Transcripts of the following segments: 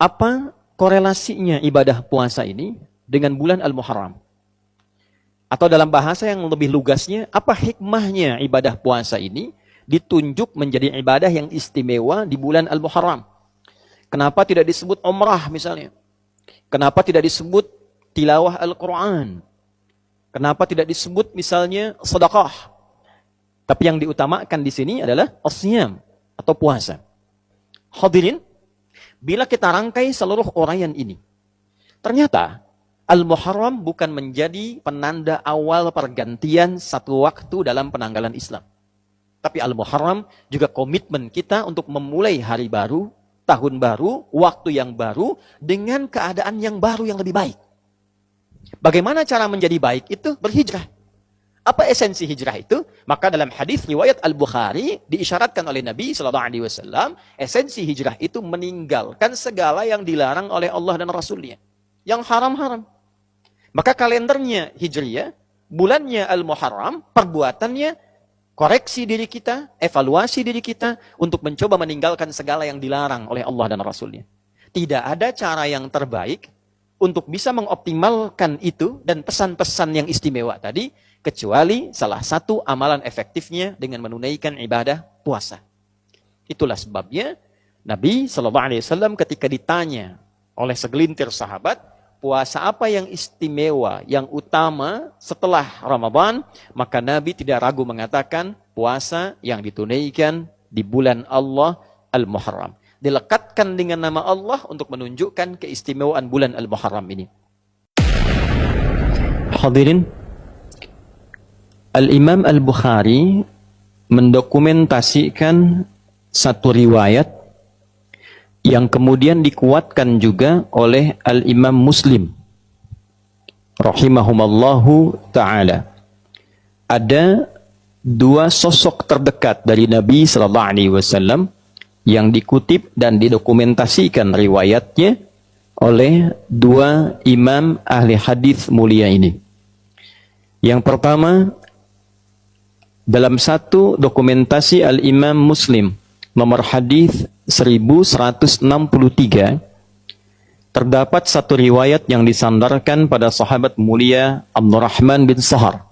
Apa korelasinya ibadah puasa ini dengan bulan Al-Muharram? Atau dalam bahasa yang lebih lugasnya, apa hikmahnya ibadah puasa ini ditunjuk menjadi ibadah yang istimewa di bulan Al-Muharram? Kenapa tidak disebut umrah misalnya? Kenapa tidak disebut tilawah Al-Quran? Kenapa tidak disebut misalnya sedekah? Tapi yang diutamakan di sini adalah as-siyam atau puasa. Hadirin, bila kita rangkai seluruh uraian ini, ternyata Al-Muharram bukan menjadi penanda awal pergantian satu waktu dalam penanggalan Islam. Tapi Al-Muharram juga komitmen kita untuk memulai hari baru, tahun baru, waktu yang baru, dengan keadaan yang baru yang lebih baik. Bagaimana cara menjadi baik itu? Berhijrah. Apa esensi hijrah itu? Maka dalam hadis riwayat Al-Bukhari diisyaratkan oleh Nabi SAW, esensi hijrah itu meninggalkan segala yang dilarang oleh Allah dan Rasulnya. Yang haram-haram. Maka kalendernya Hijriyah, bulannya Al-Muharram, perbuatannya koreksi diri kita, evaluasi diri kita untuk mencoba meninggalkan segala yang dilarang oleh Allah dan Rasulnya. Tidak ada cara yang terbaik untuk bisa mengoptimalkan itu dan pesan-pesan yang istimewa tadi, kecuali salah satu amalan efektifnya dengan menunaikan ibadah puasa. Itulah sebabnya Nabi SAW ketika ditanya oleh segelintir sahabat, puasa apa yang istimewa, yang utama setelah Ramadan, maka Nabi tidak ragu mengatakan puasa yang ditunaikan di bulan Allah Al-Muharram. Dilekatkan dengan nama Allah untuk menunjukkan keistimewaan bulan Al-Muharram ini. Hadirin, Al-Imam Al-Bukhari mendokumentasikan satu riwayat yang kemudian dikuatkan juga oleh Al-Imam Muslim rahimahumallahu ta'ala. Ada dua sosok terdekat dari Nabi SAW yang dikutip dan didokumentasikan riwayatnya oleh dua imam ahli hadis mulia ini. Yang pertama, dalam satu dokumentasi Al-Imam Muslim nomor hadis 1163 terdapat satu riwayat yang disandarkan pada sahabat mulia Abdurrahman bin Sahar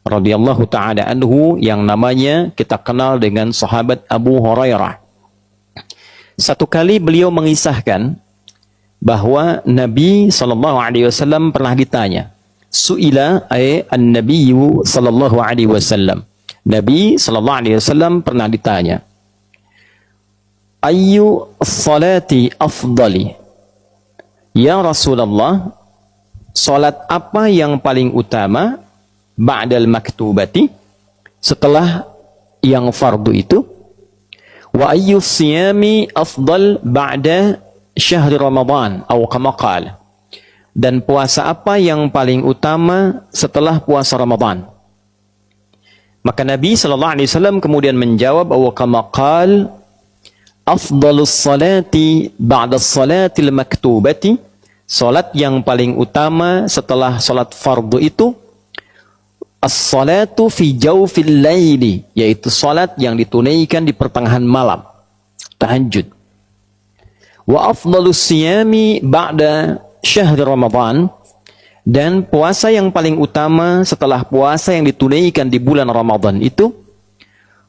radhiyallahu taala anhu yang namanya kita kenal dengan sahabat Abu Hurairah. Satu kali beliau mengisahkan bahwa Nabi SAW pernah ditanya, su'ila an-nabiyyu sallallahu alaihi wasallam. Nabi SAW pernah ditanya, ayyu salati afdali? Ya Rasulullah, salat apa yang paling utama ba'dal maktubati, setelah yang fardu itu? Wa ayyu siyami afdal ba'da syahri Ramadan atau kama qala, dan puasa apa yang paling utama setelah puasa Ramadan? Maka Nabi SAW kemudian menjawab, wa kama qala afdalus salati ba'da salatil maktubati, salat yang paling utama setelah salat fardu itu as-salatu fi jawfil laili, yaitu salat yang ditunaikan di pertengahan malam, tahajud. Wa afdalus siyami ba'da syahri Ramadan, dan puasa yang paling utama setelah puasa yang ditunaikan di bulan Ramadan itu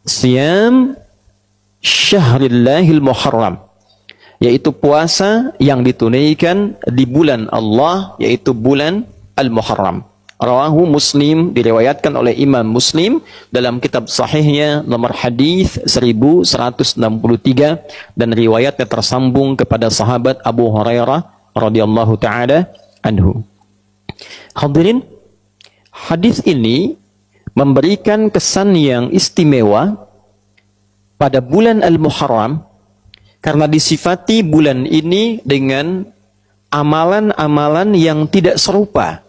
siyam syahrillahil muharram, yaitu puasa yang ditunaikan di bulan Allah, yaitu bulan Al-Muharram. Rawahu Muslim, diriwayatkan oleh Imam Muslim dalam kitab sahihnya nomor hadis 1163, dan riwayatnya tersambung kepada sahabat Abu Hurairah radhiyallahu taala anhu. Hadirin, hadis ini memberikan kesan yang istimewa pada bulan Al-Muharram karena disifati bulan ini dengan amalan-amalan yang tidak serupa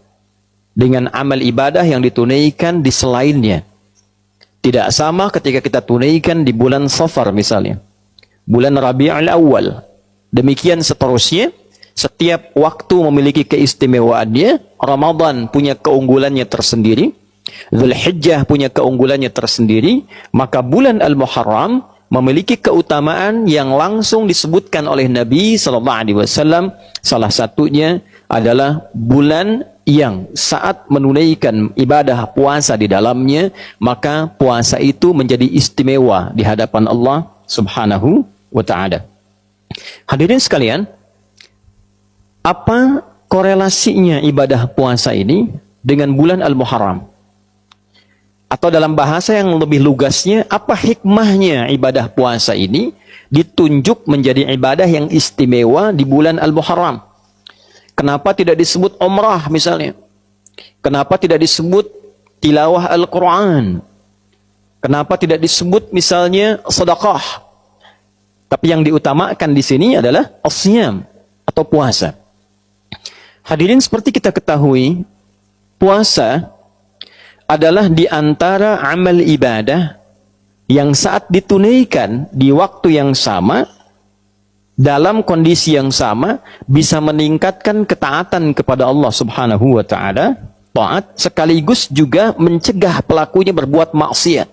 dengan amal ibadah yang ditunaikan di selainnya. Tidak sama ketika kita tunaikan di bulan Safar misalnya, bulan Rabi'ul Awal. Demikian seterusnya, setiap waktu memiliki keistimewaannya. Ramadan punya keunggulannya tersendiri, Dzulhijjah punya keunggulannya tersendiri. Maka bulan Al-Muharram memiliki keutamaan yang langsung disebutkan oleh Nabi SAW. Salah satunya adalah bulan yang saat menunaikan ibadah puasa di dalamnya, maka puasa itu menjadi istimewa di hadapan Allah Subhanahu wa ta'ala. Hadirin sekalian, apa korelasinya ibadah puasa ini dengan bulan Al-Muharram? Atau dalam bahasa yang lebih lugasnya, apa hikmahnya ibadah puasa ini ditunjuk menjadi ibadah yang istimewa di bulan Al-Muharram? Kenapa tidak disebut umrah misalnya? Kenapa tidak disebut tilawah Al-Quran? Kenapa tidak disebut misalnya sedekah? Tapi yang diutamakan di sini adalah as-siyam atau puasa. Hadirin, seperti kita ketahui, puasa adalah di antara amal ibadah yang saat ditunaikan di waktu yang sama, dalam kondisi yang sama, bisa meningkatkan ketaatan kepada Allah Subhanahu wa ta'ala, taat, sekaligus juga mencegah pelakunya berbuat maksiat.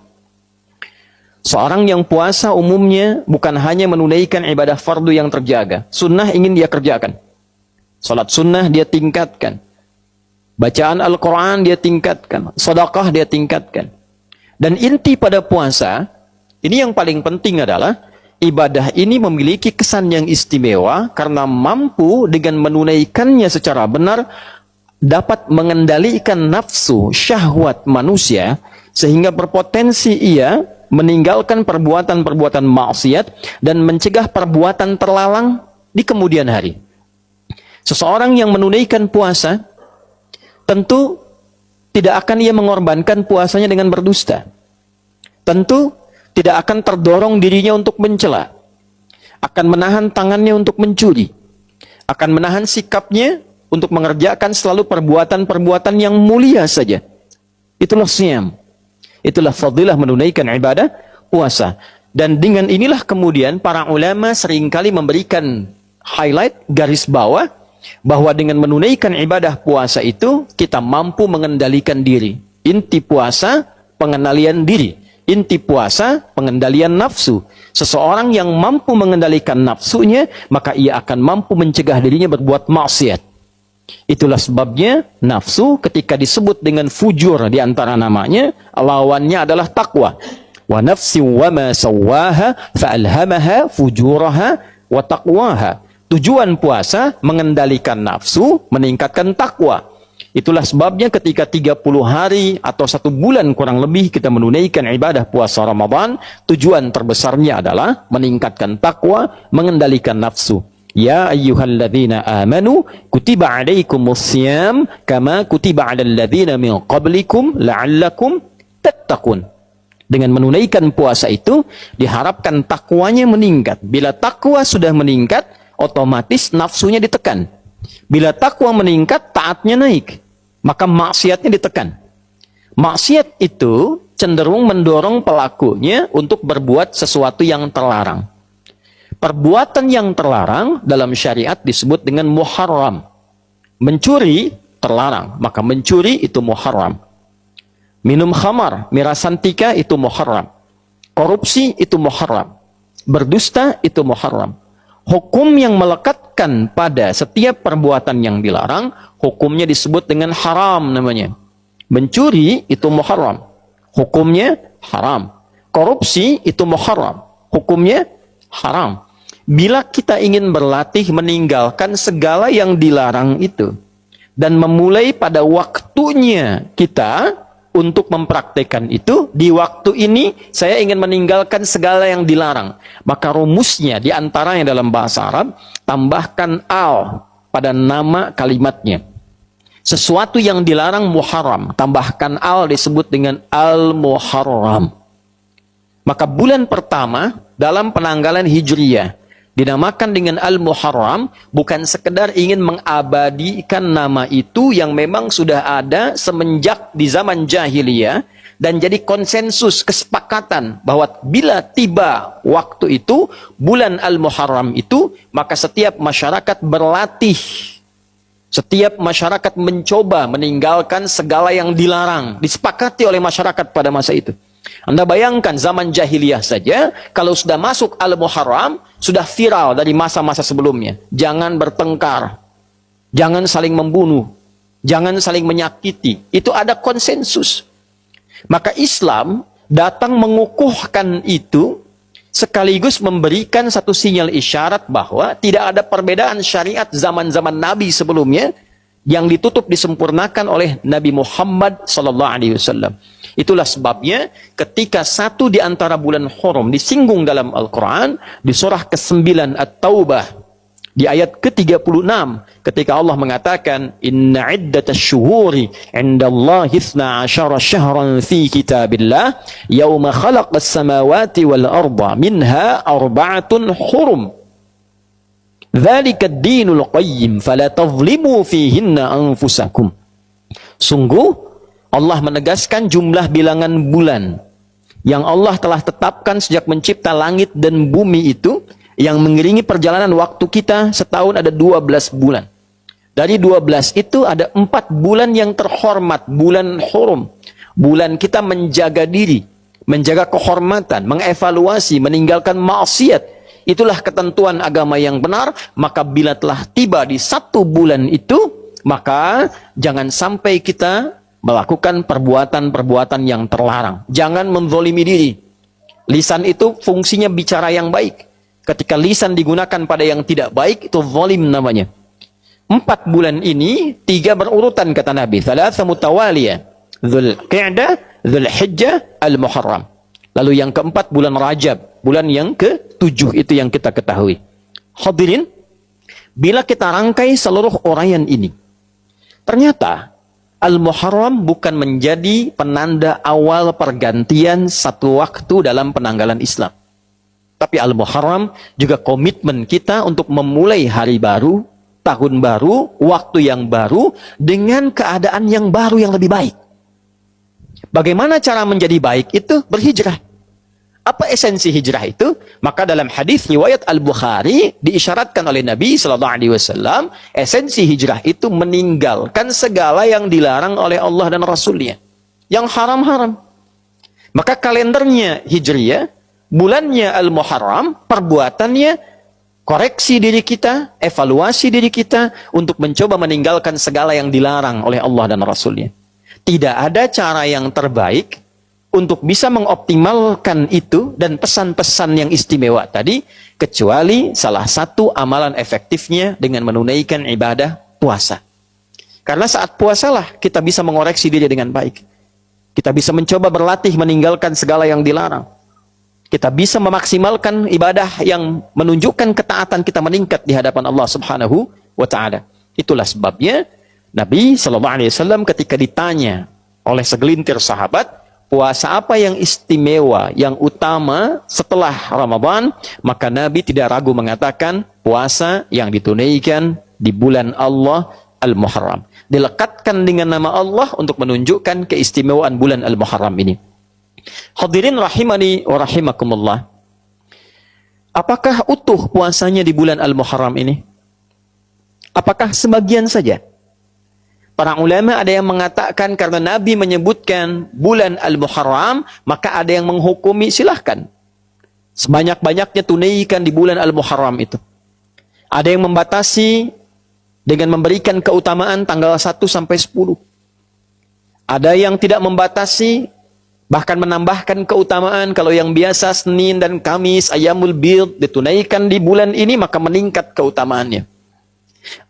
Seorang yang puasa umumnya bukan hanya menunaikan ibadah fardu yang terjaga, sunnah ingin dia kerjakan. Salat sunnah dia tingkatkan. Bacaan Al-Quran dia tingkatkan. Sedekah dia tingkatkan. Dan inti pada puasa, ini yang paling penting adalah, ibadah ini memiliki kesan yang istimewa karena mampu dengan menunaikannya secara benar, dapat mengendalikan nafsu, syahwat manusia, sehingga berpotensi ia meninggalkan perbuatan-perbuatan maksiat dan mencegah perbuatan terlarang di kemudian hari. Seseorang yang menunaikan puasa, tentu tidak akan ia mengorbankan puasanya dengan berdusta. Tentu tidak akan terdorong dirinya untuk mencela. Akan menahan tangannya untuk mencuri. Akan menahan sikapnya untuk mengerjakan selalu perbuatan-perbuatan yang mulia saja. Itulah siyam. Itulah fadilah menunaikan ibadah puasa. Dan dengan inilah kemudian para ulama seringkali memberikan highlight, garis bawah, bahwa dengan menunaikan ibadah puasa itu kita mampu mengendalikan diri. Inti puasa pengendalian diri. Inti puasa pengendalian nafsu. Seseorang yang mampu mengendalikan nafsunya, maka ia akan mampu mencegah dirinya berbuat maksiat. Itulah sebabnya nafsu ketika disebut dengan fujur di antara namanya, lawannya adalah takwa. Wa nafsi wa ma sawwaha fa'alhamaha fujuraha wa taqwaha. Tujuan puasa mengendalikan nafsu, meningkatkan takwa. Itulah sebabnya ketika 30 hari atau 1 bulan kurang lebih kita menunaikan ibadah puasa Ramadan, tujuan terbesarnya adalah meningkatkan takwa, mengendalikan nafsu. Ya ayyuhalladzina amanu kutiba alaikumussyam kama kutiba alal ladzina min qablikum la'allakum tattaqun. Dengan menunaikan puasa itu diharapkan takwanya meningkat. Bila takwa sudah meningkat, otomatis nafsunya ditekan. Bila takwa meningkat, taatnya naik. Maka maksiatnya ditekan. Maksiat itu cenderung mendorong pelakunya untuk berbuat sesuatu yang terlarang. Perbuatan yang terlarang dalam syariat disebut dengan muharram. Mencuri terlarang, maka mencuri itu muharram. Minum khamar, miras santika itu muharram. Korupsi itu muharram. Berdusta itu muharram. Hukum yang melekatkan pada setiap perbuatan yang dilarang, hukumnya disebut dengan haram namanya. Mencuri itu muharram, hukumnya haram. Korupsi itu muharram, hukumnya haram. Bila kita ingin berlatih meninggalkan segala yang dilarang itu, dan memulai pada waktunya kita untuk mempraktekkan itu, di waktu ini saya ingin meninggalkan segala yang dilarang. Maka rumusnya diantaranya dalam bahasa Arab, tambahkan al pada nama kalimatnya. Sesuatu yang dilarang muharram, tambahkan al disebut dengan al-muharram. Maka bulan pertama dalam penanggalan Hijriyah dinamakan dengan Al-Muharram, bukan sekedar ingin mengabadikan nama itu yang memang sudah ada semenjak di zaman jahiliyah, dan jadi konsensus, kesepakatan bahwa bila tiba waktu itu, bulan Al-Muharram itu, maka setiap masyarakat berlatih, setiap masyarakat mencoba meninggalkan segala yang dilarang, disepakati oleh masyarakat pada masa itu. Anda bayangkan zaman jahiliyah saja, kalau sudah masuk Al-Muharram, sudah viral dari masa-masa sebelumnya. Jangan bertengkar, jangan saling membunuh, jangan saling menyakiti. Itu ada konsensus. Maka Islam datang mengukuhkan itu, sekaligus memberikan satu sinyal isyarat bahwa tidak ada perbedaan syariat zaman-zaman Nabi sebelumnya yang ditutup disempurnakan oleh Nabi Muhammad SAW. Itulah sebabnya ketika satu di antara bulan Hurum disinggung dalam Al-Quran, di surah ke-9 At-Taubah, di ayat ke-36, ketika Allah mengatakan, Inna iddatash syuhuri indallahi 12 syahran fi kitabillah, yawma khalaqas samawati wal arda, minha arba'atun hurum. Dzalika ad-dinul qayyim, fala tadhlimu fihinna anfusakum. Sungguh, Allah menegaskan jumlah bilangan bulan yang Allah telah tetapkan sejak mencipta langit dan bumi itu, yang mengiringi perjalanan waktu kita setahun ada 12 bulan. Dari 12 itu ada 4 bulan yang terhormat, bulan Hurum. Bulan kita menjaga diri, menjaga kehormatan, mengevaluasi, meninggalkan maksiat. Itulah ketentuan agama yang benar. Maka bila telah tiba di 1 bulan itu, maka jangan sampai kita melakukan perbuatan-perbuatan yang terlarang. Jangan menzalimi diri. Lisan itu fungsinya bicara yang baik. Ketika lisan digunakan pada yang tidak baik, itu zalim namanya. 4 bulan ini 3 berurutan kata Nabi. Thalatha mutawaliyah. Dzulqa'dah, Dzulhijjah, Al-Muharram. Lalu yang keempat bulan Rajab. Bulan yang ke-7 itu yang kita ketahui. Hadirin, bila kita rangkai seluruh uraian ini, ternyata Al-Muharram bukan menjadi penanda awal pergantian satu waktu dalam penanggalan Islam. Tapi Al-Muharram juga komitmen kita untuk memulai hari baru, tahun baru, waktu yang baru, dengan keadaan yang baru yang lebih baik. Bagaimana cara menjadi baik itu? Berhijrah. Apa esensi hijrah itu? Maka dalam hadis riwayat Al-Bukhari diisyaratkan oleh Nabi SAW, esensi hijrah itu meninggalkan segala yang dilarang oleh Allah dan Rasulnya. Yang haram-haram. Maka kalendernya Hijriyah, bulannya Al-Muharram, perbuatannya koreksi diri kita, evaluasi diri kita untuk mencoba meninggalkan segala yang dilarang oleh Allah dan Rasulnya. Tidak ada cara yang terbaik untuk bisa mengoptimalkan itu dan pesan-pesan yang istimewa tadi, kecuali salah satu amalan efektifnya dengan menunaikan ibadah puasa. Karena saat puasalah kita bisa mengoreksi diri dengan baik. Kita bisa mencoba berlatih meninggalkan segala yang dilarang. Kita bisa memaksimalkan ibadah yang menunjukkan ketaatan kita meningkat di hadapan Allah Subhanahu wa Ta'ala. Itulah sebabnya Nabi SAW ketika ditanya oleh segelintir sahabat, puasa apa yang istimewa, yang utama setelah Ramadan, maka Nabi tidak ragu mengatakan puasa yang ditunaikan di bulan Allah Al-Muharram. Dilekatkan dengan nama Allah untuk menunjukkan keistimewaan bulan Al-Muharram ini. Hadirin rahimani wa rahimakumullah. Apakah utuh puasanya di bulan Al-Muharram ini? Apakah sebagian saja? Para ulama ada yang mengatakan karena Nabi menyebutkan bulan Al-Muharram, maka ada yang menghukumi silahkan. Sebanyak-banyaknya tunaikan di bulan Al-Muharram itu. Ada yang membatasi dengan memberikan keutamaan tanggal 1 sampai 10. Ada yang tidak membatasi, bahkan menambahkan keutamaan kalau yang biasa Senin dan Kamis, Ayyamul Bid ditunaikan di bulan ini, maka meningkat keutamaannya.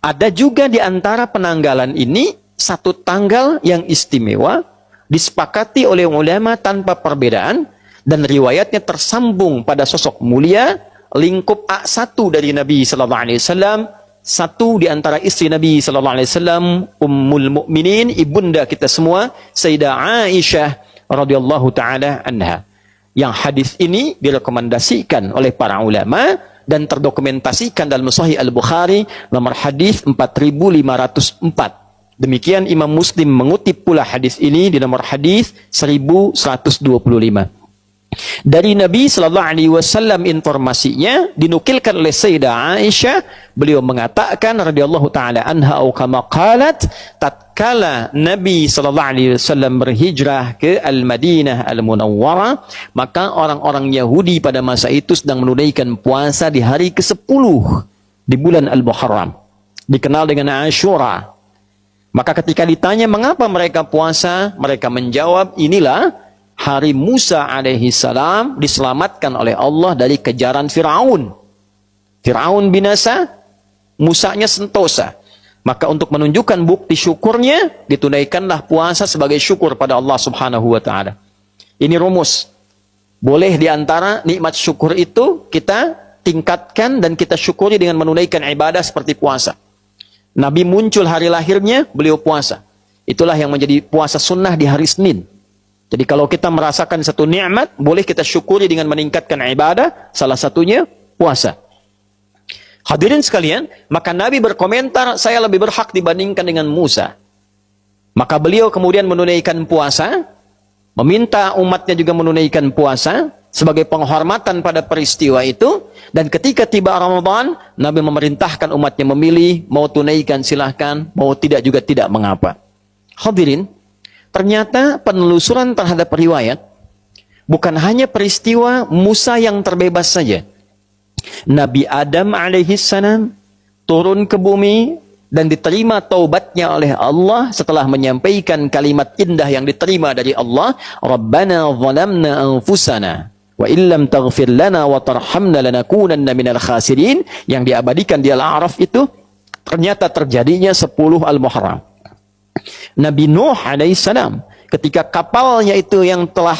Ada juga di antara penanggalan ini satu tanggal yang istimewa, disepakati oleh ulama tanpa perbedaan, dan riwayatnya tersambung pada sosok mulia, lingkup A1 dari Nabi SAW, satu di antara istri Nabi SAW, Ummul Mukminin, ibunda kita semua, Sayyidah Aisyah radhiyallahu taala anha. Yang hadis ini direkomendasikan oleh para ulama dan terdokumentasikan dalam Sahih Al-Bukhari nomor hadis 4504. Demikian Imam Muslim mengutip pula hadis ini di nomor hadis 1125. Dari Nabi sallallahu alaihi wasallam informasinya dinukilkan oleh Sayyidah Aisyah Beliau mengatakan radhiyallahu taala anha au kama qalat, tatkala Nabi sallallahu alaihi wasallam berhijrah ke Al-Madinah Al-Munawwarah, maka orang-orang Yahudi pada masa itu sedang menunaikan puasa di hari ke-10 di bulan Al-Muharram, dikenal dengan Ashura. Maka ketika ditanya mengapa mereka puasa, mereka menjawab, inilah hari Musa alaihi salam diselamatkan oleh Allah dari kejaran Firaun. Firaun binasa, Musanya sentosa. Maka untuk menunjukkan bukti syukurnya, ditunaikanlah puasa sebagai syukur pada Allah Subhanahu wa taala. Ini rumus. Boleh diantara nikmat syukur itu kita tingkatkan dan kita syukuri dengan menunaikan ibadah seperti puasa. Nabi muncul hari lahirnya, beliau puasa. Itulah yang menjadi puasa sunnah di hari Senin. Jadi kalau kita merasakan satu nikmat, boleh kita syukuri dengan meningkatkan ibadah, salah satunya puasa. Hadirin sekalian, maka Nabi berkomentar, saya lebih berhak dibandingkan dengan Musa. Maka beliau kemudian menunaikan puasa, meminta umatnya juga menunaikan puasa, sebagai penghormatan pada peristiwa itu. Dan ketika tiba Ramadan, Nabi memerintahkan umatnya memilih, mau tunaikan silahkan, mau tidak juga tidak mengapa. Hadirin, ternyata penelusuran terhadap riwayat, bukan hanya peristiwa Musa yang terbebas saja. Nabi Adam alaihissalam turun ke bumi dan diterima taubatnya oleh Allah setelah menyampaikan kalimat indah yang diterima dari Allah, Rabbana zalamna anfusana wa illam taghfir lana wa tarhamna lanakunanna minal khasirin, yang diabadikan di Al-A'raf itu ternyata terjadinya 10 Al-Muharram. Nabi Nuh alaihissalam ketika kapalnya itu yang telah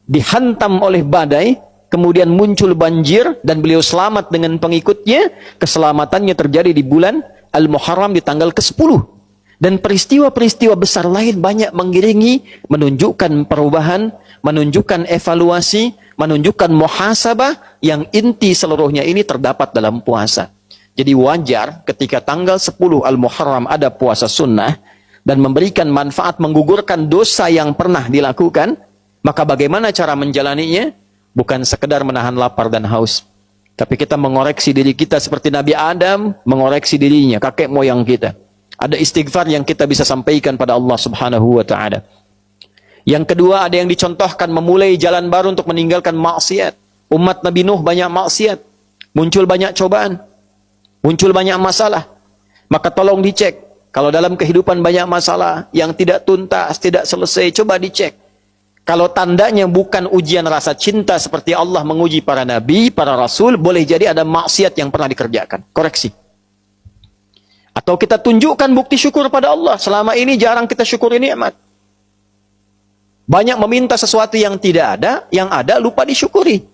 dihantam oleh badai, kemudian muncul banjir dan beliau selamat dengan pengikutnya, keselamatannya terjadi di bulan Al-Muharram di tanggal ke-10. Dan peristiwa-peristiwa besar lain banyak mengiringi, menunjukkan perubahan, menunjukkan evaluasi, menunjukkan muhasabah yang inti seluruhnya ini terdapat dalam puasa. Jadi wajar ketika tanggal 10 Al-Muharram ada puasa sunnah dan memberikan manfaat menggugurkan dosa yang pernah dilakukan, maka bagaimana cara menjalaninya? Bukan sekedar menahan lapar dan haus, tapi kita mengoreksi diri kita seperti Nabi Adam mengoreksi dirinya, kakek moyang kita. Ada istighfar yang kita bisa sampaikan pada Allah Subhanahu wa taala. Yang kedua, ada yang dicontohkan memulai jalan baru untuk meninggalkan maksiat. Umat Nabi Nuh banyak maksiat, muncul banyak cobaan, muncul banyak masalah. Maka tolong dicek. Kalau dalam kehidupan banyak masalah yang tidak tuntas, tidak selesai, coba dicek. Kalau tandanya bukan ujian rasa cinta seperti Allah menguji para nabi, para rasul, boleh jadi ada maksiat yang pernah dikerjakan. Koreksi. Atau kita tunjukkan bukti syukur pada Allah. Selama ini jarang kita syukuri nikmat. Banyak meminta sesuatu yang tidak ada, yang ada lupa disyukuri.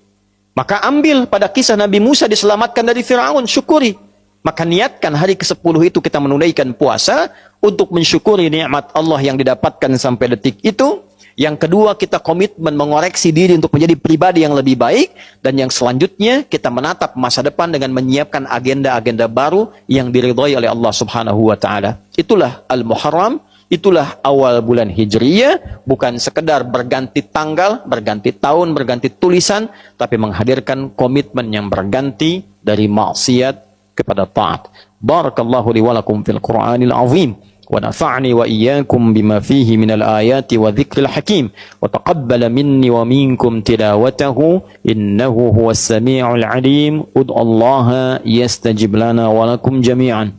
Maka ambil pada kisah Nabi Musa diselamatkan dari Firaun, syukuri. Maka niatkan hari ke-10 itu kita menunaikan puasa untuk mensyukuri nikmat Allah yang didapatkan sampai detik itu. Yang kedua, kita komitmen mengoreksi diri untuk menjadi pribadi yang lebih baik. Dan yang selanjutnya, kita menatap masa depan dengan menyiapkan agenda-agenda baru yang diridhai oleh Allah Subhanahu wa ta'ala. Itulah Al-Muharram, itulah awal bulan Hijriyah. Bukan sekedar berganti tanggal, berganti tahun, berganti tulisan, tapi menghadirkan komitmen yang berganti dari maksiat kepada taat. Barakallahu li wa lakum fil Qur'anil azim. ونفعني وإياكم بما فيه من الآيات وذكر الحكيم وتقبل مني ومنكم تلاوته إنه هو السميع العليم ادعوا الله يستجب لنا ولكم جميعا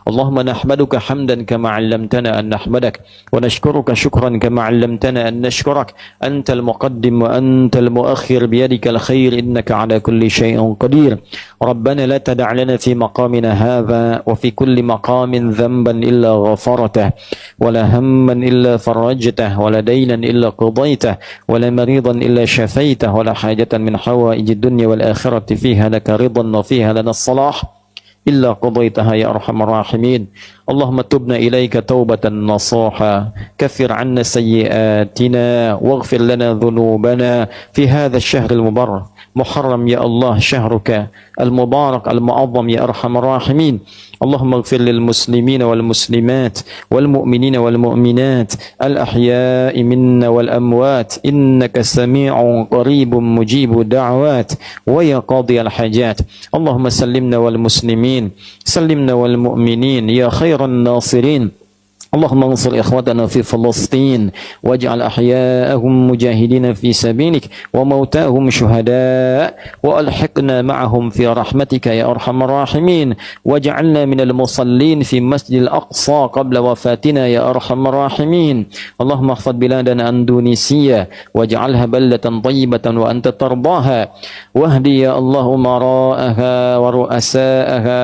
اللهم نحمدك حمدا كما علمتنا أن نحمدك ونشكرك شكرا كما علمتنا أن نشكرك أنت المقدم وأنت المؤخر بيدك الخير إنك على كل شيء قدير ربنا لا تدع لنا في مقامنا هذا وفي كل مقام ذنبا إلا غفرته ولا هما إلا فرجته ولا دينا إلا قضيته ولا مريضا إلا شفيته ولا حاجة من حوائج الدنيا والآخرة فيها لك رضا وفيها لنا الصلاح إلا قضيتها يا أرحم الراحمين اللهم تبنا إليك توبة نصوحا كفر عنا سيئاتنا واغفر لنا ذنوبنا في هذا الشهر المبارك محرم يا الله شهرك المبارك المعظم يا أرحم الراحمين اللهم اغفر للمسلمين والمسلمات والمؤمنين والمؤمنات الأحياء منا والأموات إنك سميع قريب مجيب الدعوات ويا قاضي الحاجات اللهم سلمنا والمسلمين الراحمين سلمنا والمؤمنين يا خير الناصرين اللهم انصر إخوتنا في فلسطين واجعل أحياءهم مجاهدين في سبيلك وموتاهم شهداء وألحقنا معهم في رحمتك يا أرحم الراحمين واجعلنا من المصلين في مسجد الأقصى قبل وفاتنا يا أرحم الراحمين اللهم احفظ بلادنا أندونيسيا واجعلها بلدة طيبة وأنت ترضاها واهدي يا الله أمراءها ورؤساءها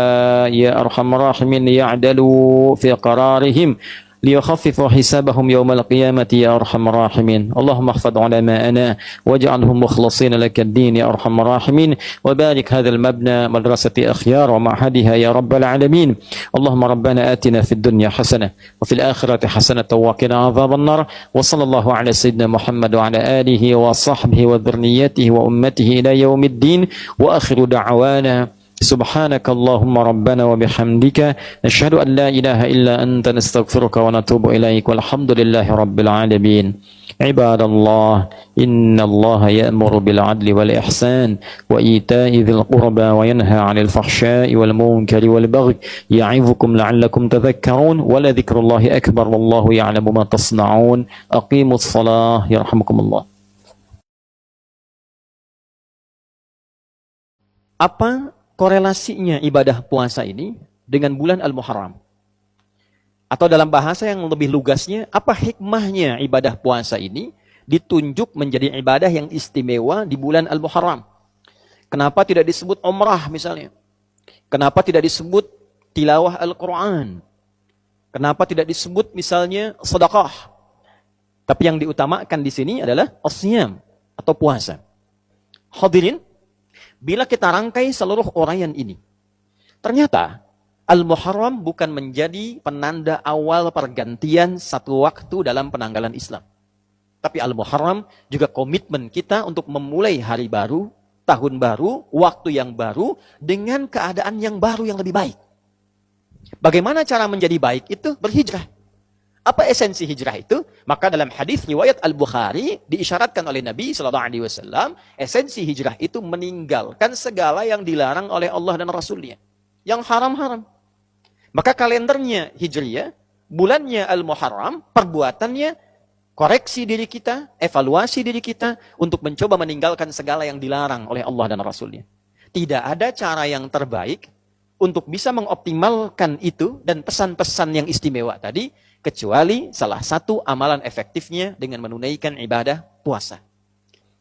يا أرحم الراحمين يعدلوا في قرارهم ليخففوا حسابهم يوم القيامة يا أرحم الراحمين اللهم احفظ علماءنا واجعلهم مخلصين لك الدين يا أرحم الراحمين وبارك هذا المبنى مدرسة أخيار ومعهدها يا رب العالمين اللهم ربنا آتنا في الدنيا حسنة وفي الآخرة حسنة وقنا عذاب النار وصلى الله على سيدنا محمد وعلى آله وصحبه وذريته وأمته إلى يوم الدين وآخر دعوانا سبحانك اللهم ربنا وبحمدك نشهد أن لا إله إلا أنت نستغفرك ونتوب إليك والحمد لله رب العالمين عباد الله إن الله يأمر بالعدل والإحسان وإيتاء ذي القربى وينهى عن الفحشاء والمنكر والبغي يعظكم لعلكم تذكرون ولذكر الله أكبر والله يعلم ما تصنعون أقيموا الصلاة يرحمكم الله. Apa korelasinya ibadah puasa ini dengan bulan Al-Muharram? Atau dalam bahasa yang lebih lugasnya, apa hikmahnya ibadah puasa ini ditunjuk menjadi ibadah yang istimewa di bulan Al-Muharram? Kenapa tidak disebut umrah misalnya? Kenapa tidak disebut tilawah Al-Quran? Kenapa tidak disebut misalnya sedekah? Tapi yang diutamakan di sini adalah as-siyam atau puasa. Hadirin, bila kita rangkai seluruh uraian ini, ternyata Al-Muharram bukan menjadi penanda awal pergantian satu waktu dalam penanggalan Islam. Tapi Al-Muharram juga komitmen kita untuk memulai hari baru, tahun baru, waktu yang baru, dengan keadaan yang baru yang lebih baik. Bagaimana cara menjadi baik itu? Berhijrah. Apa esensi hijrah itu? Maka dalam hadis riwayat Al-Bukhari diisyaratkan oleh Nabi SAW, esensi hijrah itu meninggalkan segala yang dilarang oleh Allah dan Rasulnya. Yang haram-haram. Maka kalendernya Hijriyah, bulannya Al-Muharram, perbuatannya, koreksi diri kita, evaluasi diri kita, untuk mencoba meninggalkan segala yang dilarang oleh Allah dan Rasulnya. Tidak ada cara yang terbaik untuk bisa mengoptimalkan itu dan pesan-pesan yang istimewa tadi, kecuali salah satu amalan efektifnya dengan menunaikan ibadah puasa.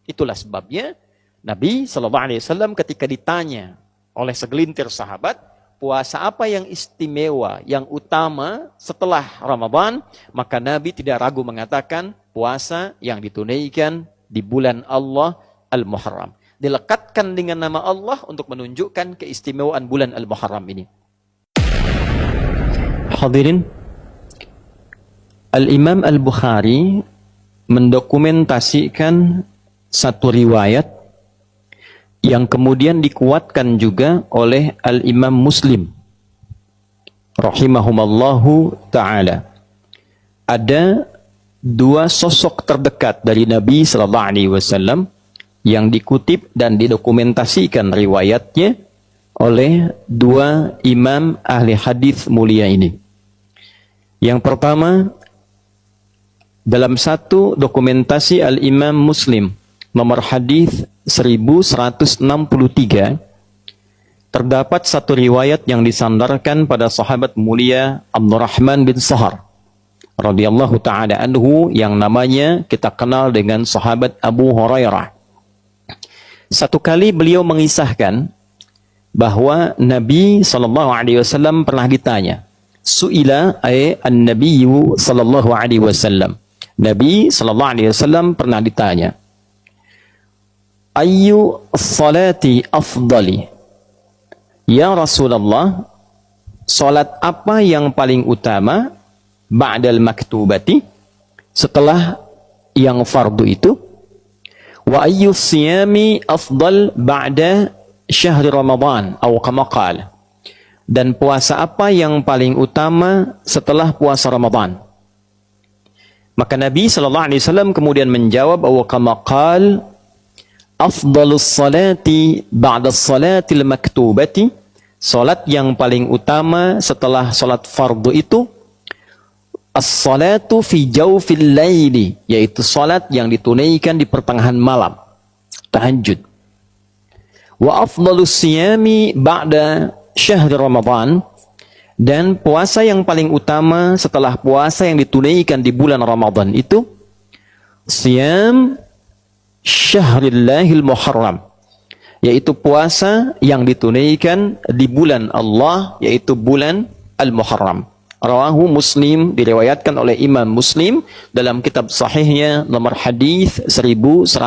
Itulah sebabnya Nabi SAW ketika ditanya oleh segelintir sahabat, puasa apa yang istimewa, yang utama setelah Ramadan, maka Nabi tidak ragu mengatakan puasa yang ditunaikan di bulan Allah Al-Muharram. Dilekatkan dengan nama Allah untuk menunjukkan keistimewaan bulan Al-Muharram ini. Hadirin, Al-Imam Al-Bukhari mendokumentasikan satu riwayat yang kemudian dikuatkan juga oleh Al-Imam Muslim rahimahumallahu ta'ala. Ada dua sosok terdekat dari Nabi SAW yang dikutip dan didokumentasikan riwayatnya oleh dua imam ahli hadis mulia ini. Yang pertama, dalam satu dokumentasi Al-Imam Muslim nomor hadis 1163 terdapat satu riwayat yang disandarkan pada sahabat mulia Abdurrahman bin Sahar radhiyallahu taala anhu yang namanya kita kenal dengan sahabat Abu Hurairah. Satu kali beliau mengisahkan bahwa Nabi SAW pernah ditanya, su'ila an-nabiyyu sallallahu alaihi wasallam. Nabi SAW pernah ditanya, ayyu salati afdali? Ya Rasulullah, salat apa yang paling utama ba'dal maktubati, setelah yang fardu itu? Wa ayyu siyami afdal ba'da syahri Ramadan atau kama qala? Dan puasa apa yang paling utama setelah puasa Ramadan? Maka Nabi SAW kemudian menjawab, wa kama qala afdalus salati ba'da salatil maktubati Salat yang paling utama setelah salat fardu itu as-salatu fi jawfil laili, yaitu salat yang ditunaikan di pertengahan malam, tahajud. Wa afdalus siyami ba'da syahr Ramadan, dan puasa yang paling utama setelah puasa yang ditunaikan di bulan Ramadan itu siyam syahrillahil muharram, yaitu puasa yang ditunaikan di bulan Allah, yaitu bulan Al-Muharram. Rawahu Muslim, diriwayatkan oleh Imam Muslim dalam kitab sahihnya nomor hadis 1163,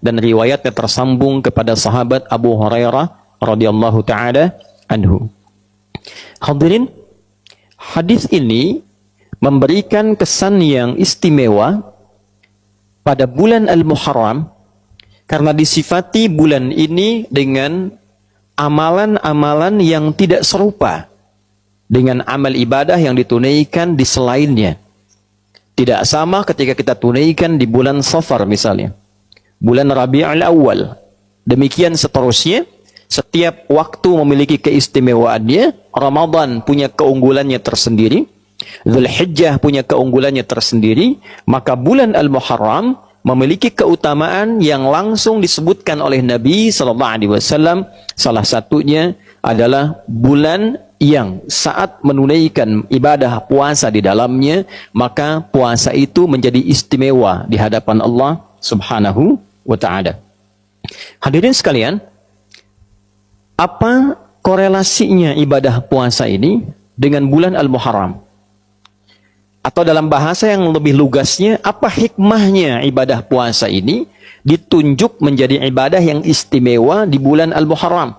dan riwayatnya tersambung kepada sahabat Abu Hurairah radhiyallahu taala anhu. Hadirin, hadis ini memberikan kesan yang istimewa pada bulan Al-Muharram karena disifati bulan ini dengan amalan-amalan yang tidak serupa dengan amal ibadah yang ditunaikan di selainnya. Tidak sama ketika kita tunaikan di bulan Safar misalnya, bulan Rabiul Awal. Demikian seterusnya, setiap waktu memiliki keistimewaannya. Ramadan punya keunggulannya tersendiri, Dzulhijjah punya keunggulannya tersendiri, maka bulan Al-Muharram memiliki keutamaan yang langsung disebutkan oleh Nabi SAW. Salah satunya adalah bulan yang saat menunaikan ibadah puasa di dalamnya, maka puasa itu menjadi istimewa di hadapan Allah Subhanahu wa ta'ala. Hadirin sekalian, apa korelasinya ibadah puasa ini dengan bulan Al-Muharram? Atau dalam bahasa yang lebih lugasnya, apa hikmahnya ibadah puasa ini ditunjuk menjadi ibadah yang istimewa di bulan Al-Muharram?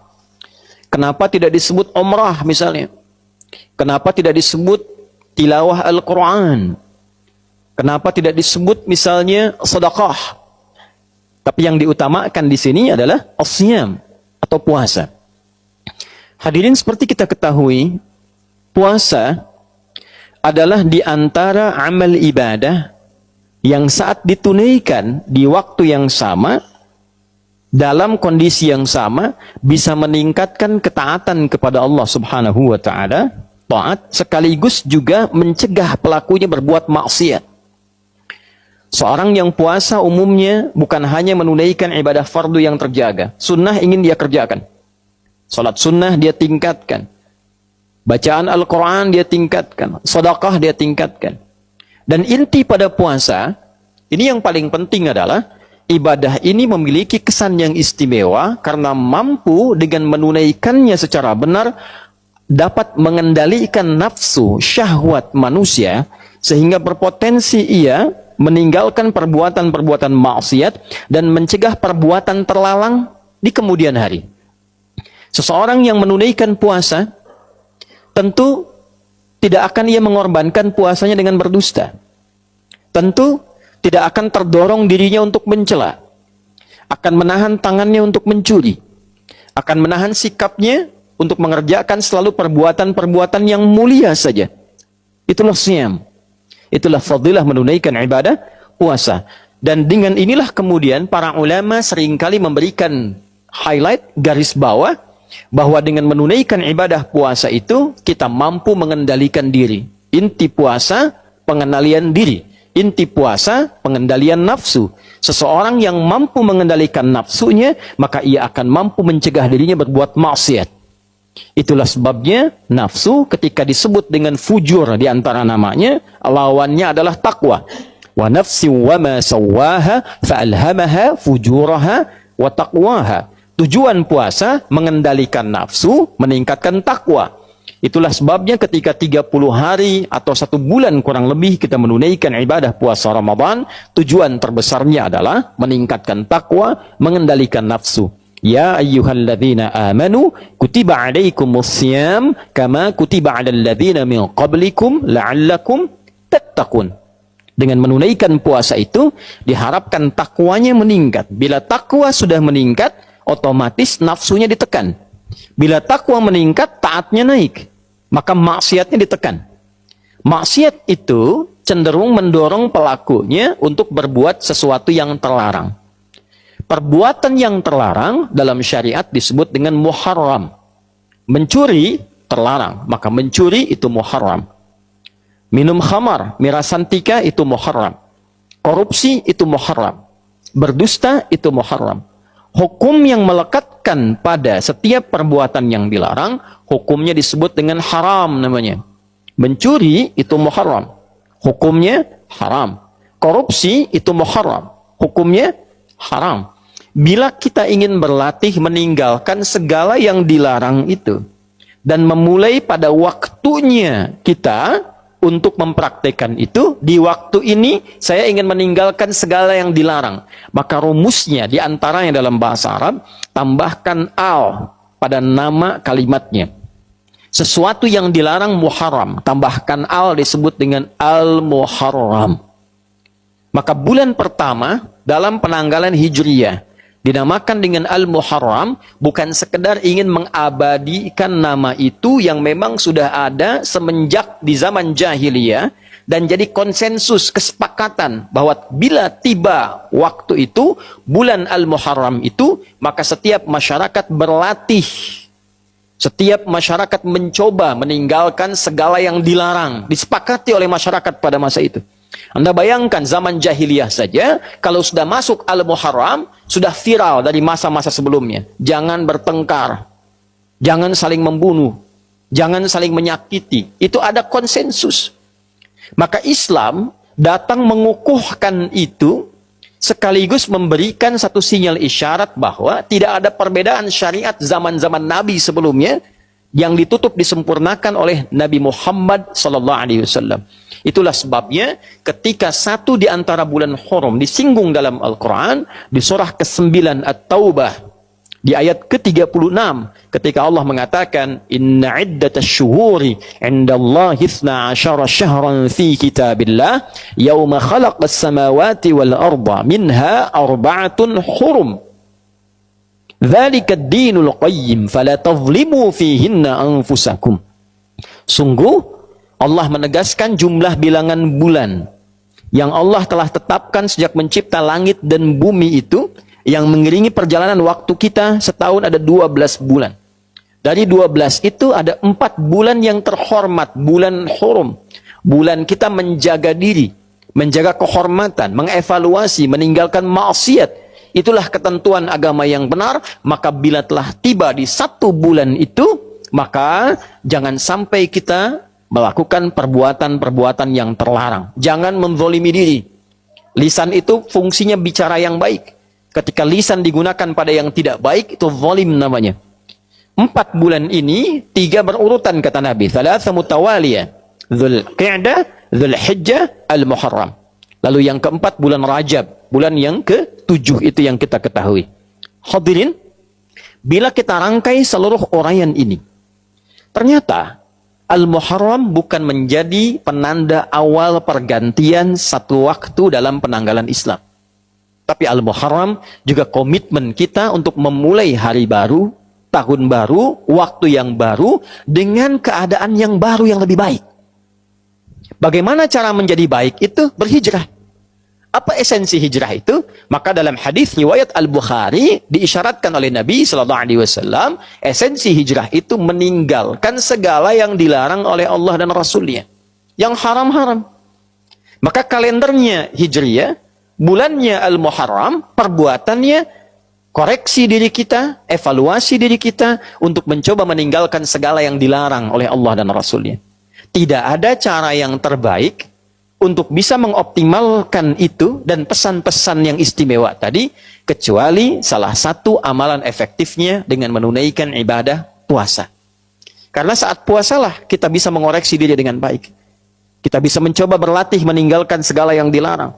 Kenapa tidak disebut umrah misalnya? Kenapa tidak disebut tilawah Al-Quran? Kenapa tidak disebut misalnya sedekah? Tapi yang diutamakan di sini adalah as-siyam atau puasa. Hadirin, seperti kita ketahui, puasa adalah di antara amal ibadah yang saat ditunaikan di waktu yang sama, dalam kondisi yang sama, bisa meningkatkan ketaatan kepada Allah Subhanahu wa ta'ala, taat, sekaligus juga mencegah pelakunya berbuat maksiat. Seorang yang puasa umumnya bukan hanya menunaikan ibadah fardu yang terjaga, sunnah ingin dia kerjakan, salat sunnah dia tingkatkan, bacaan Al-Quran dia tingkatkan, sedekah dia tingkatkan. Dan inti pada puasa ini yang paling penting adalah ibadah ini memiliki kesan yang istimewa karena mampu dengan menunaikannya secara benar dapat mengendalikan nafsu syahwat manusia sehingga berpotensi ia meninggalkan perbuatan-perbuatan maksiat dan mencegah perbuatan terlarang di kemudian hari. Seseorang yang menunaikan puasa tentu tidak akan ia mengorbankan puasanya dengan berdusta. Tentu tidak akan terdorong dirinya untuk mencela, akan menahan tangannya untuk mencuri, akan menahan sikapnya untuk mengerjakan selalu perbuatan-perbuatan yang mulia saja. Itulah siyam, itulah fadilah menunaikan ibadah puasa. Dan dengan inilah kemudian para ulama seringkali memberikan highlight, garis bawah, bahwa dengan menunaikan ibadah puasa itu kita mampu mengendalikan diri. Inti puasa pengendalian diri, inti puasa pengendalian nafsu. Seseorang yang mampu mengendalikan nafsunya, maka ia akan mampu mencegah dirinya berbuat maksiat. Itulah sebabnya nafsu ketika disebut dengan fujur di antara namanya, lawannya adalah takwa. Wa nafsi wa ma sawwaha fa'alhamaha fujuraha wa taqwaha. Tujuan puasa mengendalikan nafsu, meningkatkan takwa. Itulah sebabnya ketika 30 hari atau 1 bulan kurang lebih kita menunaikan ibadah puasa Ramadan, tujuan terbesarnya adalah meningkatkan takwa, mengendalikan nafsu. Ya ayyuhalladzina amanu kutiba alaikumussyam kama kutiba alal ladzina min qablikum la'allakum tattaqun. Dengan menunaikan puasa itu diharapkan takwanya meningkat. Bila takwa sudah meningkat, otomatis nafsunya ditekan. Bila takwa meningkat, taatnya naik, maka maksiatnya ditekan. Maksiat itu cenderung mendorong pelakunya untuk berbuat sesuatu yang terlarang. Perbuatan yang terlarang dalam syariat disebut dengan muharram. Mencuri terlarang, maka mencuri itu muharram. Minum khamar, mirasantika itu muharram. Korupsi itu muharram. Berdusta itu muharram. Hukum yang melekatkan pada setiap perbuatan yang dilarang, hukumnya disebut dengan haram namanya. Mencuri itu muharram. Hukumnya haram. Korupsi itu muharram. Hukumnya haram. Bila kita ingin berlatih meninggalkan segala yang dilarang itu, dan memulai pada waktunya kita untuk mempraktekkan itu, di waktu ini saya ingin meninggalkan segala yang dilarang. Maka rumusnya di antaranya dalam bahasa Arab, tambahkan al pada nama kalimatnya. Sesuatu yang dilarang muharram, tambahkan al disebut dengan al-muharram. Maka bulan pertama dalam penanggalan Hijriyah dinamakan dengan Al-Muharram, bukan sekedar ingin mengabadikan nama itu yang memang sudah ada semenjak di zaman jahiliyah, dan jadi konsensus, kesepakatan bahwa bila tiba waktu itu, bulan Al-Muharram itu, maka setiap masyarakat berlatih, setiap masyarakat mencoba meninggalkan segala yang dilarang, disepakati oleh masyarakat pada masa itu. Anda bayangkan zaman jahiliyah saja, kalau sudah masuk Al-Muharram, sudah viral dari masa-masa sebelumnya. Jangan bertengkar, jangan saling membunuh, jangan saling menyakiti. Itu ada konsensus. Maka Islam datang mengukuhkan itu, sekaligus memberikan satu sinyal isyarat bahwa tidak ada perbedaan syariat zaman-zaman Nabi sebelumnya yang ditutup disempurnakan oleh Nabi Muhammad SAW. Itulah sebabnya ketika satu di antara bulan Hurum disinggung dalam Al-Quran, di surah ke-9 At-Taubah, di ayat ke-36, ketika Allah mengatakan, Inna iddatas syuhuri indallahi 12 syahran fi kitabillah, yawma khalaqas samawati wal arda, minha arba'atun hurum. Dzalika ad-dinul qayyim, fala tadhlimu fihinna anfusakum. Sungguh Allah menegaskan jumlah bilangan bulan yang Allah telah tetapkan sejak mencipta langit dan bumi itu, yang mengiringi perjalanan waktu kita setahun ada 12 bulan. Dari 12 itu ada 4 bulan yang terhormat, bulan Hurum. Bulan kita menjaga diri, menjaga kehormatan, mengevaluasi, meninggalkan maksiat. Itulah ketentuan agama yang benar. Maka bila telah tiba di 1 bulan itu, maka jangan sampai kita melakukan perbuatan-perbuatan yang terlarang. Jangan menzalimi diri. Lisan itu fungsinya bicara yang baik. Ketika lisan digunakan pada yang tidak baik, itu zalim namanya. 4 bulan ini 3 berurutan kata Nabi. Thalatha mutawaliyah. Dzulqa'dah, Dzulhijjah, Al-Muharram. Lalu yang keempat bulan Rajab. Bulan yang ke-7 itu yang kita ketahui. Hadirin, bila kita rangkai seluruh uraian ini, ternyata Al-Muharram bukan menjadi penanda awal pergantian satu waktu dalam penanggalan Islam. Tapi Al-Muharram juga komitmen kita untuk memulai hari baru, tahun baru, waktu yang baru, dengan keadaan yang baru yang lebih baik. Bagaimana cara menjadi baik itu? Berhijrah. Apa esensi hijrah itu? Maka dalam hadis riwayat Al-Bukhari diisyaratkan oleh Nabi SAW, esensi hijrah itu meninggalkan segala yang dilarang oleh Allah dan Rasulnya, yang haram-haram. Maka kalendernya Hijriyah, bulannya Al-Muharram, perbuatannya koreksi diri kita, evaluasi diri kita untuk mencoba meninggalkan segala yang dilarang oleh Allah dan Rasulnya. Tidak ada cara yang terbaik untuk bisa mengoptimalkan itu dan pesan-pesan yang istimewa tadi, kecuali salah satu amalan efektifnya dengan menunaikan ibadah puasa. Karena saat puasalah kita bisa mengoreksi diri dengan baik. Kita bisa mencoba berlatih meninggalkan segala yang dilarang.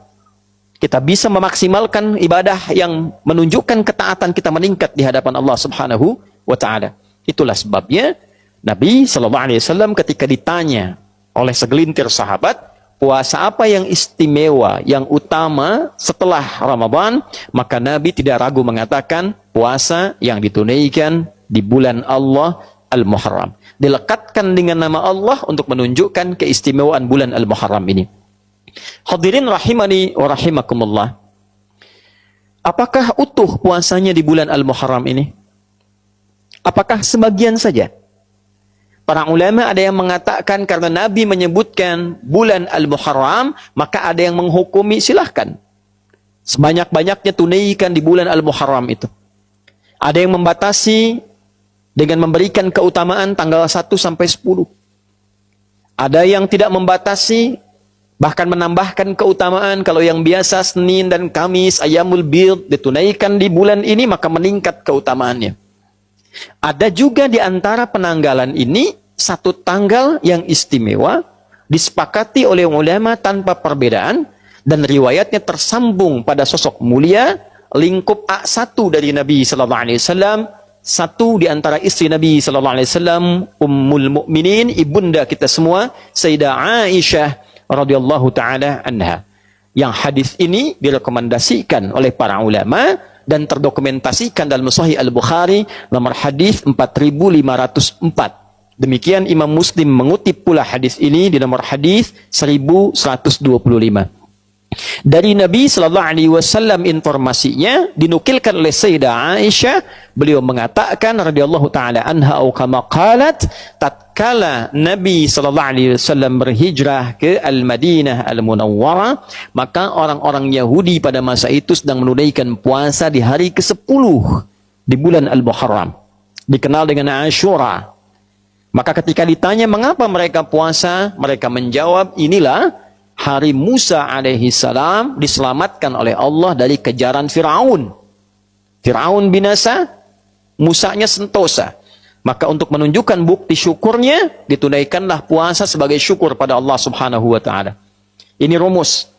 Kita bisa memaksimalkan ibadah yang menunjukkan ketaatan kita meningkat di hadapan Allah Subhanahu wa Ta'ala. Itulah sebabnya Nabi SAW ketika ditanya oleh segelintir sahabat, puasa apa yang istimewa, yang utama setelah Ramadan, maka Nabi tidak ragu mengatakan puasa yang ditunaikan di bulan Allah Al-Muharram. Dilekatkan dengan nama Allah untuk menunjukkan keistimewaan bulan Al-Muharram ini. Hadirin rahimani wa rahimakumullah. Apakah utuh puasanya di bulan Al-Muharram ini? Apakah sebagian saja? Para ulama ada yang mengatakan karena Nabi menyebutkan bulan Al-Muharram, maka ada yang menghukumi silahkan. Sebanyak-banyaknya tunaikan di bulan Al-Muharram itu. Ada yang membatasi dengan memberikan keutamaan tanggal 1 sampai 10. Ada yang tidak membatasi, bahkan menambahkan keutamaan. Kalau yang biasa Senin dan Kamis, Ayyamul Bid, ditunaikan di bulan ini, maka meningkat keutamaannya. Ada juga di antara penanggalan ini, satu tanggal yang istimewa, disepakati oleh ulama tanpa perbedaan, dan riwayatnya tersambung pada sosok mulia, lingkup A1 dari Nabi SAW, satu di antara istri Nabi SAW, Ummul Mukminin, ibunda kita semua, Sayyidah Aisyah radhiyallahu taala anha. Yang hadis ini direkomendasikan oleh para ulama dan terdokumentasikan dalam Sahih Al-Bukhari nomor hadis 4504. Demikian Imam Muslim mengutip pula hadis ini di nomor hadis 1125. Dari Nabi sallallahu alaihi wasallam informasinya dinukilkan oleh Sayyidah Aisyah, beliau mengatakan radhiyallahu taala anha atau kama qalat, tatkala Nabi sallallahu alaihi wasallam berhijrah ke Al-Madinah Al-Munawwarah, maka orang-orang Yahudi pada masa itu sedang menunaikan puasa di hari ke-10 di bulan Al-Muharram, dikenal dengan Ashura. Maka ketika ditanya mengapa mereka puasa, mereka menjawab, inilah hari Musa alaihi salam diselamatkan oleh Allah dari kejaran Fir'aun. Fir'aun binasa, Musanya sentosa. Maka untuk menunjukkan bukti syukurnya, ditunaikanlah puasa sebagai syukur pada Allah subhanahu wa ta'ala. Ini rumus.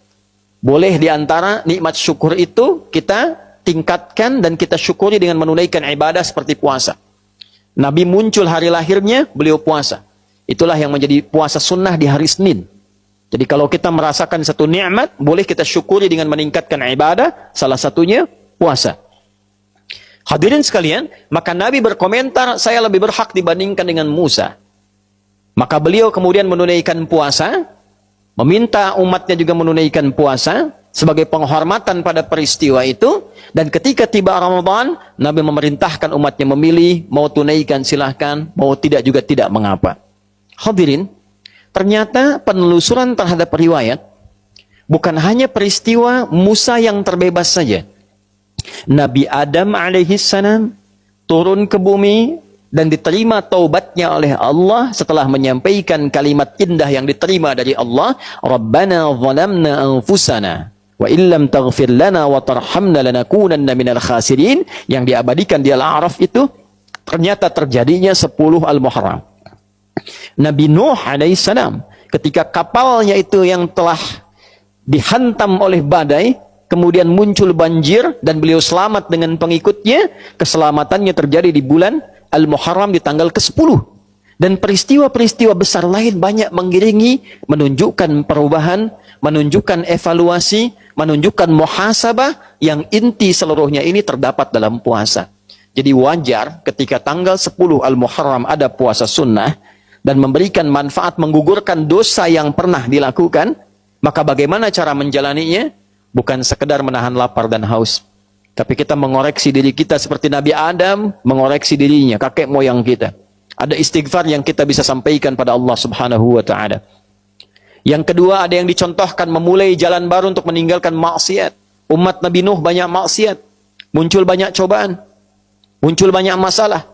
Boleh diantara nikmat syukur itu kita tingkatkan dan kita syukuri dengan menunaikan ibadah seperti puasa. Nabi muncul hari lahirnya, beliau puasa. Itulah yang menjadi puasa sunnah di hari Senin. Jadi kalau kita merasakan satu nikmat, boleh kita syukuri dengan meningkatkan ibadah, salah satunya puasa. Hadirin sekalian, maka Nabi berkomentar, saya lebih berhak dibandingkan dengan Musa. Maka beliau kemudian menunaikan puasa, meminta umatnya juga menunaikan puasa, sebagai penghormatan pada peristiwa itu, dan ketika tiba Ramadan, Nabi memerintahkan umatnya memilih, mau tunaikan silahkan, mau tidak juga tidak mengapa. Hadirin, ternyata penelusuran terhadap riwayat bukan hanya peristiwa Musa yang terbebas saja. Nabi Adam alaihissalam turun ke bumi dan diterima taubatnya oleh Allah setelah menyampaikan kalimat indah yang diterima dari Allah, Rabbana zalamna anfusana wa illam taghfir lana wa tarhamna lanakunanna minal khasirin, yang diabadikan di Al-A'raf itu ternyata terjadinya 10 Al-Muharram. Nabi Nuh alaihissalam ketika kapalnya itu yang telah dihantam oleh badai, kemudian muncul banjir dan beliau selamat dengan pengikutnya, keselamatannya terjadi di bulan Al-Muharram di tanggal ke-10. Dan peristiwa-peristiwa besar lain banyak mengiringi, menunjukkan perubahan, menunjukkan evaluasi, menunjukkan muhasabah yang inti seluruhnya ini terdapat dalam puasa. Jadi wajar ketika tanggal 10 Al-Muharram ada puasa sunnah dan memberikan manfaat menggugurkan dosa yang pernah dilakukan, maka bagaimana cara menjalaninya? Bukan sekedar menahan lapar dan haus, tapi kita mengoreksi diri kita seperti Nabi Adam mengoreksi dirinya, kakek moyang kita. Ada istighfar yang kita bisa sampaikan pada Allah subhanahu wa ta'ala. Yang kedua, ada yang dicontohkan memulai jalan baru untuk meninggalkan maksiat. Umat Nabi Nuh banyak maksiat, muncul banyak cobaan, muncul banyak masalah.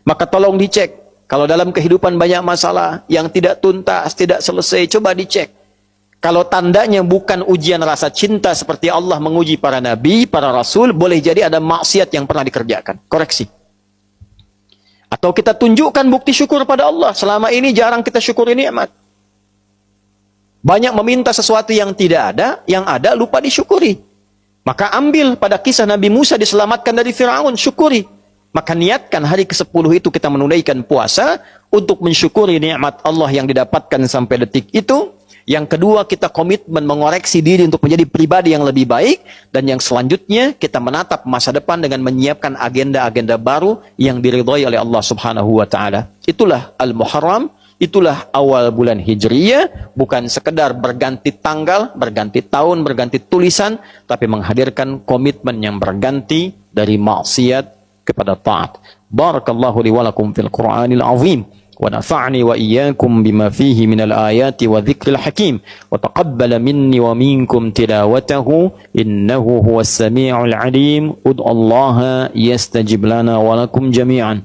Maka tolong dicek. Kalau dalam kehidupan banyak masalah yang tidak tuntas, tidak selesai, coba dicek. Kalau tandanya bukan ujian rasa cinta seperti Allah menguji para nabi, para rasul, boleh jadi ada maksiat yang pernah dikerjakan. Koreksi. Atau kita tunjukkan bukti syukur pada Allah. Selama ini jarang kita syukuri nikmat. Banyak meminta sesuatu yang tidak ada, yang ada lupa disyukuri. Maka ambil pada kisah Nabi Musa diselamatkan dari Fir'aun, syukuri. Maka niatkan hari ke-10 itu kita menunaikan puasa untuk mensyukuri nikmat Allah yang didapatkan sampai detik itu. Yang kedua, kita komitmen mengoreksi diri untuk menjadi pribadi yang lebih baik. Dan yang selanjutnya, kita menatap masa depan dengan menyiapkan agenda-agenda baru yang diridhai oleh Allah subhanahu wa ta'ala. Itulah Al-Muharram, itulah awal bulan Hijriyah. Bukan sekedar berganti tanggal, berganti tahun, berganti tulisan, tapi menghadirkan komitmen yang berganti dari maksiat kepada taat. Barakallahu li wa lakum fil Qur'anil azim ونفعني وإياكم بما فيه من الآيات وذكر الحكيم وتقبل مني ومنكم تلاوته إنه هو السميع العليم. ادعوا الله يستجب لنا ولكم جميعا.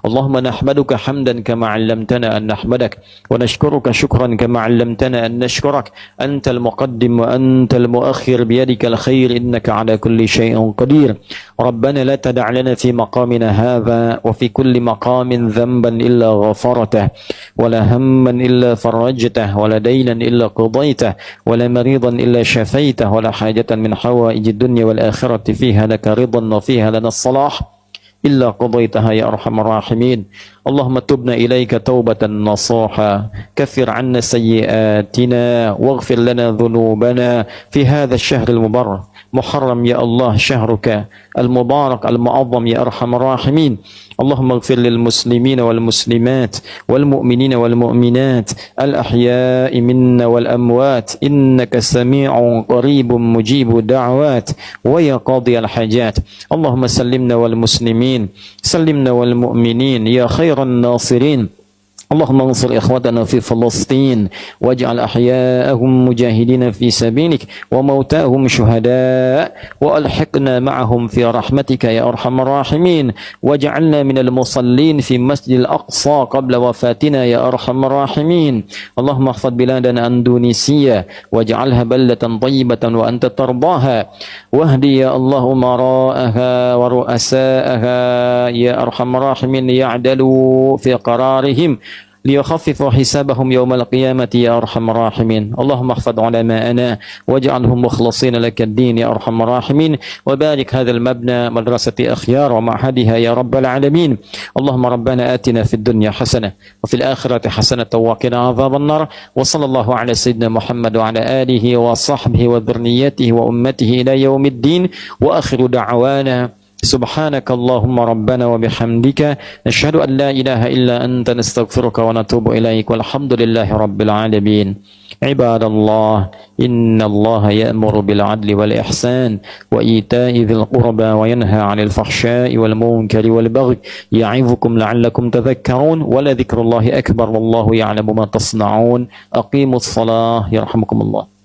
اللهم نحمدك حمدا كما علمتنا أن نحمدك، ونشكرك شكرا كما علمتنا أن نشكرك. أنت المقدم وأنت المؤخر، بيدك الخير، إنك على كل شيء قدير. ربنا لا تدع لنا في مقامنا هذا وفي كل مقام ذنبا إلا غفرته، ولا هما إلا فرجته، ولا دينا إلا قضيته، ولا مريضا إلا شفيته، ولا حاجة من حوائج الدنيا والآخرة فيها لك رضا وفيها لنا الصلاح إلا قضيتها يا أرحم الراحمين. اللهم تبنا إليك توبة نصوحا، كفر عنا سيئاتنا واغفر لنا ذنوبنا في هذا الشهر المبارك محرم يا الله، شهرك المبارك المعظم يا أرحم الراحمين. اللهم اغفر للمسلمين والمسلمات والمؤمنين والمؤمنات الأحياء منا والأموات، إنك سميع قريب مجيب الدعوات ويا قاضي الحاجات. اللهم سلمنا والمسلمين، سلمنا والمؤمنين يا خير الناصرين. اللهم انصر إخوتنا في فلسطين، واجعل أحياءهم مجاهدين في سبيلك وموتاهم شهداء، وألحقنا معهم في رحمتك يا أرحم الراحمين، واجعلنا من المصلين في مسجد الأقصى قبل وفاتنا يا أرحم الراحمين. اللهم احفظ بلادنا أندونيسيا واجعلها بلدة طيبة وأنت ترضاها، واهدي يا الله أمراءها ورؤساءها يا أرحم الراحمين ليعدلوا في قرارهم ليخففوا حسابهم يوم القيامة يا أرحم الراحمين. اللهم احفظ علماءنا واجعلهم مخلصين لك الدين يا أرحم الراحمين، وبارك هذا المبنى مدرسة أخيار ومعهدها يا رب العالمين. اللهم ربنا آتنا في الدنيا حسنة وفي الآخرة حسنة وقنا عذاب النار. وصلى الله على سيدنا محمد وعلى آله وصحبه وذريته وأمته إلى يوم الدين. وآخر دعوانا سبحانك اللهم ربنا وبحمدك، نشهد أن لا إله إلا أنت، نستغفرك ونتوب إليك، والحمد لله رب العالمين. عباد الله، إن الله يأمر بالعدل والإحسان وإيتاء ذي القربى وينهى عن الفحشاء والمنكر والبغي يعظكم لعلكم تذكرون، ولذكر الله أكبر والله يعلم ما تصنعون. أقيموا الصلاة يرحمكم الله.